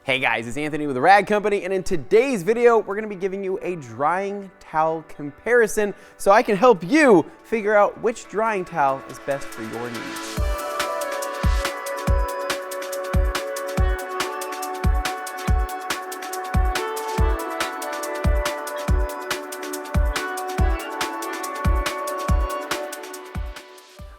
Hey guys, it's Anthony with the Rag Company, and in today's video, we're gonna be giving you a drying towel comparison so I can help you figure out which drying towel is best for your needs.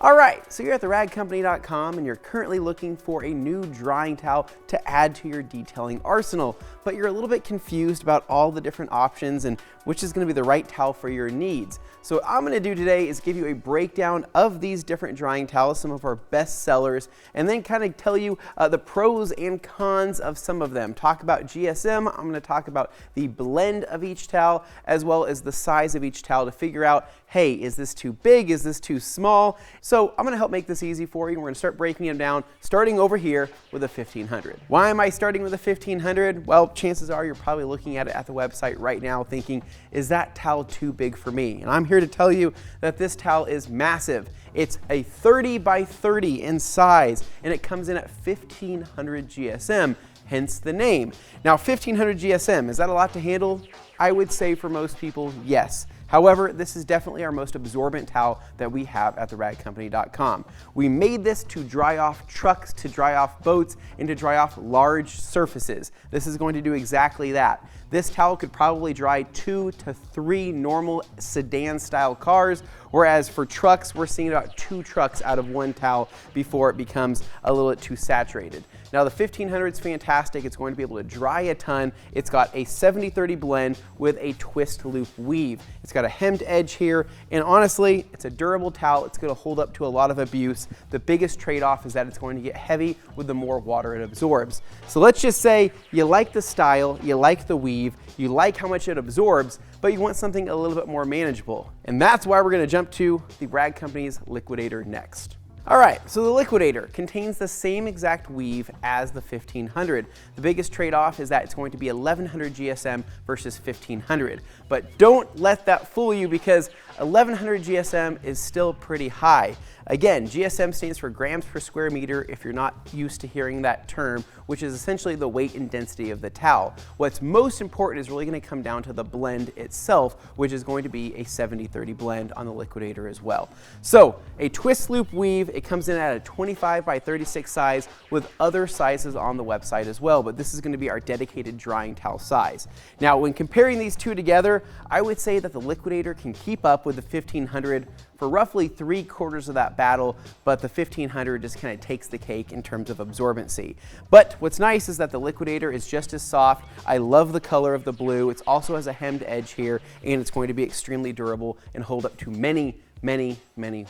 Alright, so you're at the ragcompany.com and you're currently looking for a new drying towel to add to your detailing arsenal, but you're a little bit confused about all the different options and which is going to be the right towel for your needs. So what I'm going to do today is give you a breakdown of these different drying towels, some of our best sellers, and then kind of tell you the pros and cons of some of them. Talk about GSM, I'm going to talk about the blend of each towel, as well as the size of each towel to figure out, hey, is this too big, is this too small? So I'm going to help make this easy for you. We're going to start breaking them down, starting over here with a 1500. Why am I starting with a 1500? Well, chances are you're probably looking at it at the website right now thinking, is that towel too big for me? And I'm here to tell you that this towel is massive. It's a 30 by 30 in size, and it comes in at 1500 GSM, hence the name. Now, 1500 GSM, is that a lot to handle? I would say for most people, yes. However, this is definitely our most absorbent towel that we have at the ragcompany.com. We made this to dry off trucks, to dry off boats, and to dry off large surfaces. This is going to do exactly that. This towel could probably dry 2 to 3 normal sedan style cars, whereas for trucks, we're seeing about 2 trucks out of 1 towel before it becomes a little bit too saturated. Now the 1500 is fantastic. It's going to be able to dry a ton. It's got a 70-30 blend with a twist loop weave. It's got a hemmed edge here, and honestly, it's a durable towel. It's going to hold up to a lot of abuse. The biggest trade-off is that it's going to get heavy with the more water it absorbs. So let's just say you like the style, you like the weave, you like how much it absorbs, but you want something a little bit more manageable. And that's why we're going to jump to the Rag Company's Liquidator next. All right, so the Liquidator contains the same exact weave as the 1500. The biggest trade-off is that it's going to be 1100 GSM versus 1500. But don't let that fool you, because 1100 GSM is still pretty high. Again, GSM stands for grams per square meter if you're not used to hearing that term, which is essentially the weight and density of the towel. What's most important is really going to come down to the blend itself, which is going to be a 70-30 blend on the Liquidator as well. So a twist loop weave, it comes in at a 25 by 36 size with other sizes on the website as well, but this is going to be our dedicated drying towel size. Now, when comparing these two together, I would say that the Liquidator can keep up with the 1500 for roughly 3/4 of that battle, but the 1500 just kind of takes the cake in terms of absorbency. But what's nice is that the Liquidator is just as soft. I love the color of the blue. It also has a hemmed edge here, and it's going to be extremely durable and hold up to many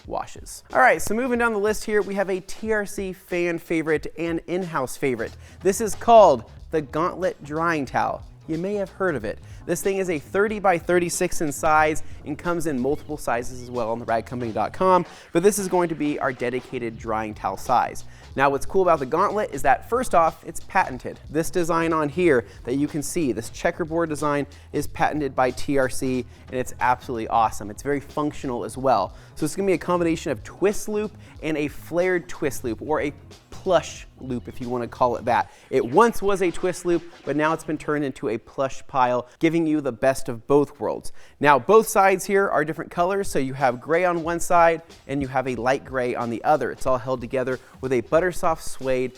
washes. All right, so moving down the list here, we have a TRC fan favorite and in-house favorite. This is called the Gauntlet Drying Towel. You may have heard of it. This thing is a 30 by 36 in size and comes in multiple sizes as well on the ragcompany.com, but this is going to be our dedicated drying towel size. Now what's cool about the Gauntlet is that first off, it's patented. This design on here that you can see, this checkerboard design, is patented by TRC, and it's absolutely awesome. It's very functional as well. So it's gonna be a combination of twist loop and a flared twist loop, or a plush loop if you want to call it that. It once was a twist loop, but now it's been turned into a plush pile, giving you the best of both worlds. Now both sides here are different colors, so you have gray on one side and you have a light gray on the other. It's all held together with a buttersoft suede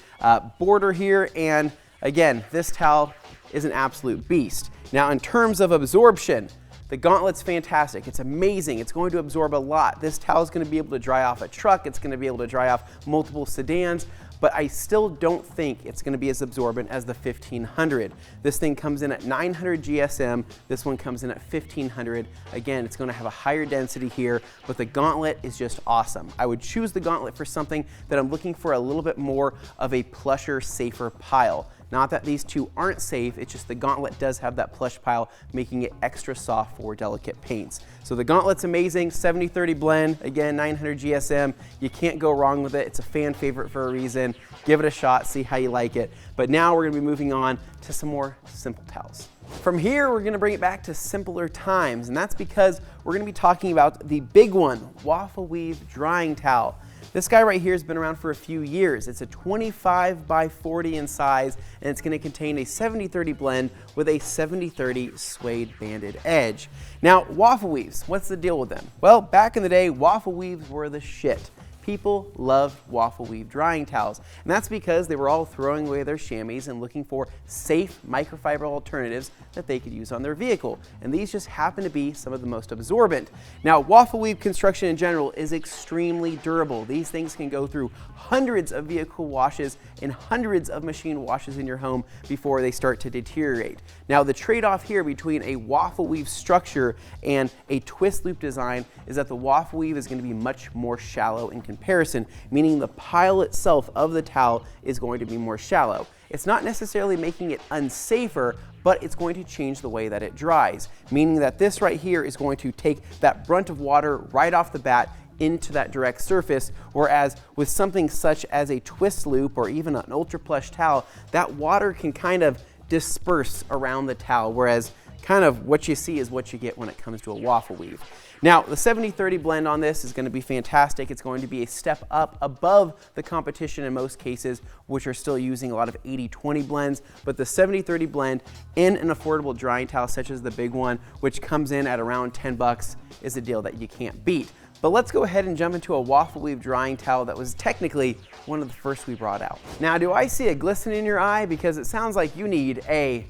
border here, and again, this towel is an absolute beast. Now in terms of absorption, the Gauntlet's fantastic. It's amazing. It's going to absorb a lot. This towel is going to be able to dry off a truck. It's going to be able to dry off multiple sedans, but I still don't think it's going to be as absorbent as the 1500. This thing comes in at 900 GSM. This one comes in at 1500. Again, it's going to have a higher density here, but the Gauntlet is just awesome. I would choose the Gauntlet for something that I'm looking for a little bit more of a plusher, safer pile. Not that these two aren't safe, it's just the Gauntlet does have that plush pile, making it extra soft for delicate paints. So the Gauntlet's amazing, 70-30 blend, again, 900 GSM. You can't go wrong with it. It's a fan favorite for a reason. Give it a shot, see how you like it. But now we're gonna be moving on to some more simple towels. From here, we're gonna bring it back to simpler times, and that's because we're gonna be talking about the big one, Waffle Weave drying towel. This guy right here has been around for a few years. It's a 25 by 40 in size, and it's going to contain a 70-30 blend with a 70-30 suede banded edge. Now, Waffle Weaves, what's the deal with them? Well, back in the day, Waffle Weaves were the shit. People loved Waffle Weave drying towels, and that's because they were all throwing away their chamois and looking for safe microfiber alternatives that they could use on their vehicle, and these just happen to be some of the most absorbent. Now, Waffle Weave construction in general is extremely durable. These things can go through hundreds of vehicle washes and hundreds of machine washes in your home before they start to deteriorate. Now, the trade-off here between a Waffle Weave structure and a twist loop design is that the Waffle Weave is going to be much more shallow in comparison, meaning the pile itself of the towel is going to be more shallow. It's not necessarily making it unsafer, but it's going to change the way that it dries, meaning that this right here is going to take that brunt of water right off the bat into that direct surface, whereas with something such as a twist loop or even an ultra plush towel, that water can kind of disperse around the towel, whereas kind of what you see is what you get when it comes to a Waffle Weave. Now, the 70-30 blend on this is going to be fantastic. It's going to be a step up above the competition in most cases, which are still using a lot of 80-20 blends, but the 70-30 blend in an affordable drying towel such as the big one, which comes in at around 10 bucks, is a deal that you can't beat. But let's go ahead and jump into a Waffle Weave drying towel that was technically one of the first we brought out. Now, do I see a glisten in your eye? Because it sounds like you need a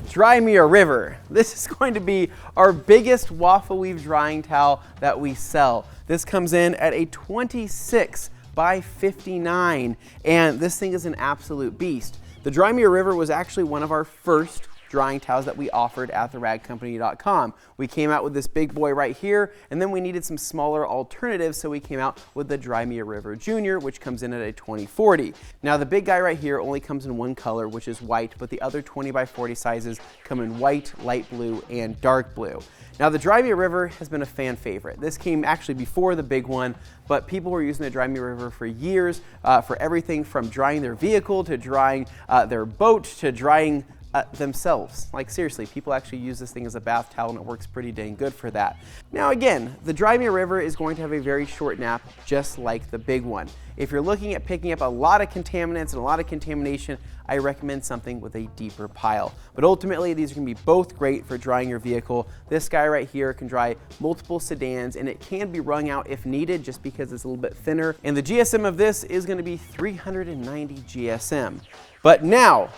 Dry Me a River. This is going to be our biggest Waffle Weave drying towel that we sell. This comes in at a 26 by 59, and this thing is an absolute beast. The Dry Me a River was actually one of our first drying towels that we offered at the ragcompany.com. We came out with this big boy right here, and then we needed some smaller alternatives, so we came out with the Dry Me a River Junior, which comes in at a 20/40. Now, the big guy right here only comes in one color, which is white, but the other 20 by 40 sizes come in white, light blue, and dark blue. Now, the Dry Me a River has been a fan favorite. This came actually before the big one, but people were using the Dry Me a River for years, for everything from drying their vehicle to drying their boat to drying themselves. Like, seriously, people actually use this thing as a bath towel, and it works pretty dang good for that. Now, again, the Dry Me a River is going to have a very short nap, just like the big one. If you're looking at picking up a lot of contaminants and a lot of contamination, I recommend something with a deeper pile. But ultimately, these are going to be both great for drying your vehicle. This guy right here can dry multiple sedans, and it can be wrung out if needed, just because it's a little bit thinner. And the GSM of this is going to be 390 GSM. But now,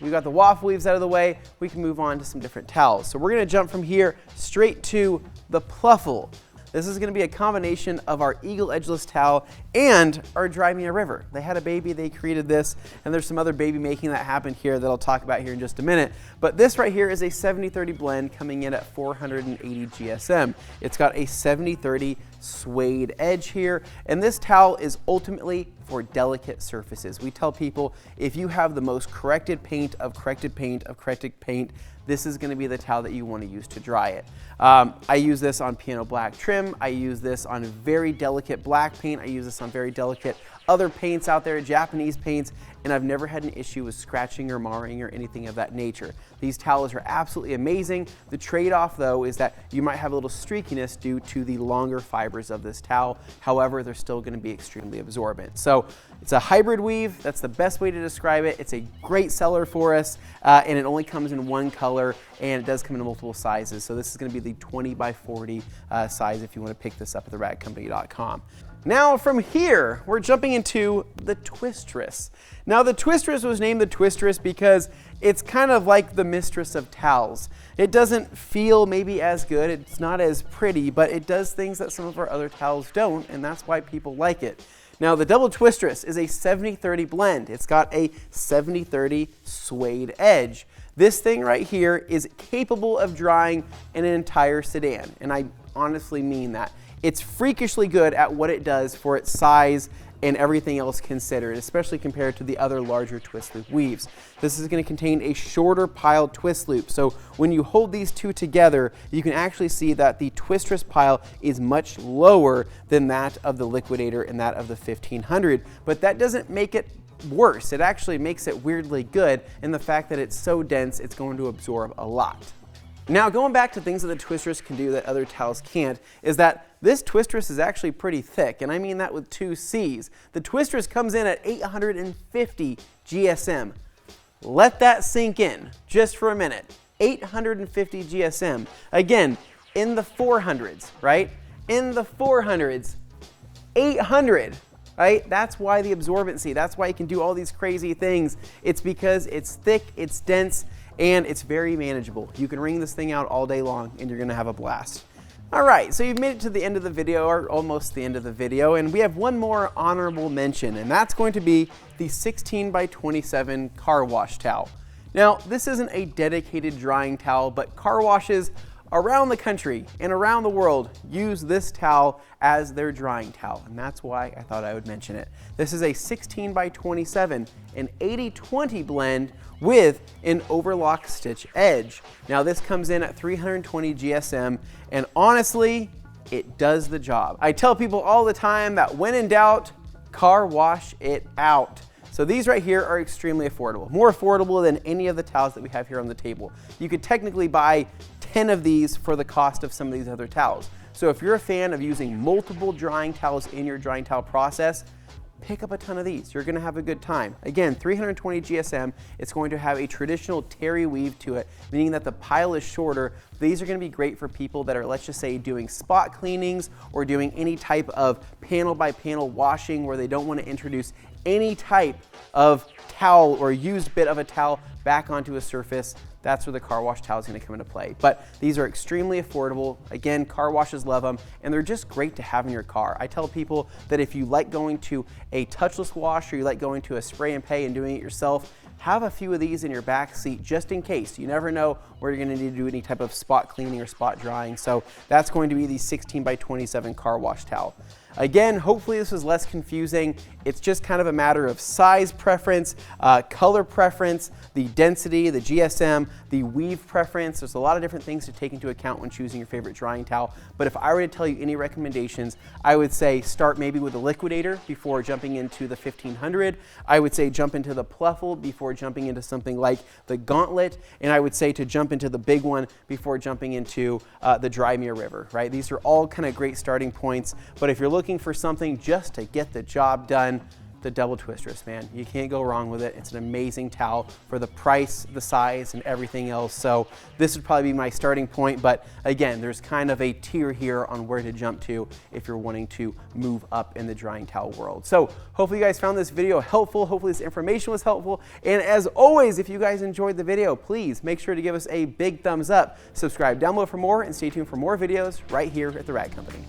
we've got the Waffle Weaves out of the way, we can move on to some different towels. So we're going to jump from here straight to the Fluffle. This is going to be a combination of our Eagle Edgeless towel and our Dry Me a River. They had a baby, they created this, and there's some other baby making that happened here that I'll talk about here in just a minute. But this right here is a 70-30 blend coming in at 480 GSM. It's got a 70-30 suede edge here, and this towel is ultimately for delicate surfaces. We tell people, if you have the most corrected paint of corrected paint of corrected paint, this is going to be the towel that you want to use to dry it. I use this on piano black trim. I use this on very delicate black paint. I use this on very delicate other paints out there, Japanese paints, and I've never had an issue with scratching or marring or anything of that nature. These towels are absolutely amazing. The trade-off, though, is that you might have a little streakiness due to the longer fibers of this towel. However, they're still going to be extremely absorbent. So it's a hybrid weave. That's the best way to describe it. It's a great seller for us, and it only comes in one color, and it does come in multiple sizes. So this is going to be the 20 by 40 size if you want to pick this up at the ragcompany.com. Now from here, we're jumping into the Twistress. Now the Twistress was named the Twistress because it's kind of like the mistress of towels. It doesn't feel maybe as good, it's not as pretty, but it does things that some of our other towels don't, and that's why people like it. Now the Double Twistress is a 70-30 blend. It's got a 70-30 suede edge. This thing right here is capable of drying an entire sedan, and I honestly mean that. It's freakishly good at what it does for its size and everything else considered, especially compared to the other larger twist loop weaves. This is going to contain a shorter piled twist loop, so when you hold these two together, you can actually see that the Twistress pile is much lower than that of the Liquidator and that of the 1500, but that doesn't make it worse. It actually makes it weirdly good in the fact that it's so dense, it's going to absorb a lot. Now, going back to things that the Twistress can do that other towels can't, is that this Twistress is actually pretty thick, and I mean that with 2 C's. The Twistress comes in at 850 GSM. Let that sink in just for a minute. 850 GSM. Again, in the 400s, right? In the 400s, 800, right? That's why the absorbency, that's why you can do all these crazy things. It's because it's thick, it's dense, and it's very manageable. You can wring this thing out all day long and you're gonna have a blast. All right, so you've made it to the end of the video, or almost the end of the video, and we have one more honorable mention, and that's going to be the 16 by 27 car wash towel. Now, this isn't a dedicated drying towel, but car washes around the country and around the world use this towel as their drying towel, and that's why I thought I would mention it. This is a 16 by 27, an 80-20 blend with an overlock stitch edge. Now this comes in at 320 GSM, and honestly, it does the job. I tell people all the time that when in doubt, car wash it out. So these right here are extremely affordable, more affordable than any of the towels that we have here on the table. You could technically buy 10 of these for the cost of some of these other towels. So if you're a fan of using multiple drying towels in your drying towel process, pick up a ton of these. You're gonna have a good time. Again, 320 GSM, it's going to have a traditional terry weave to it, meaning that the pile is shorter. These are gonna be great for people that are, let's just say, doing spot cleanings or doing any type of panel by panel washing where they don't wanna introduce any type of towel or used bit of a towel back onto a surface. That's where the car wash towel is going to come into play. But these are extremely affordable. Again, car washes love them, and they're just great to have in your car. I tell people that if you like going to a touchless wash or you like going to a spray and pay and doing it yourself, have a few of these in your back seat just in case. You never know where you're going to need to do any type of spot cleaning or spot drying. So that's going to be the 16 by 27 car wash towel. Again, hopefully this was less confusing. It's just kind of a matter of size preference, color preference, the density, the GSM, the weave preference. There's a lot of different things to take into account when choosing your favorite drying towel. But if I were to tell you any recommendations, I would say start maybe with a liquidator before jumping into the 1500. I would say jump into the Fluffle before jumping into something like the Gauntlet. And I would say to jump into the big one before jumping into the Dry Mirror River, right? These are all kind of great starting points. But if you're looking for something just to get the job done, the double Twistress, man. You can't go wrong with it. It's an amazing towel for the price, the size, and everything else. So this would probably be my starting point, but again, there's kind of a tier here on where to jump to if you're wanting to move up in the drying towel world. So hopefully you guys found this video helpful. Hopefully this information was helpful. And as always, if you guys enjoyed the video, please make sure to give us a big thumbs up. Subscribe down below for more, and stay tuned for more videos right here at the Rag Company.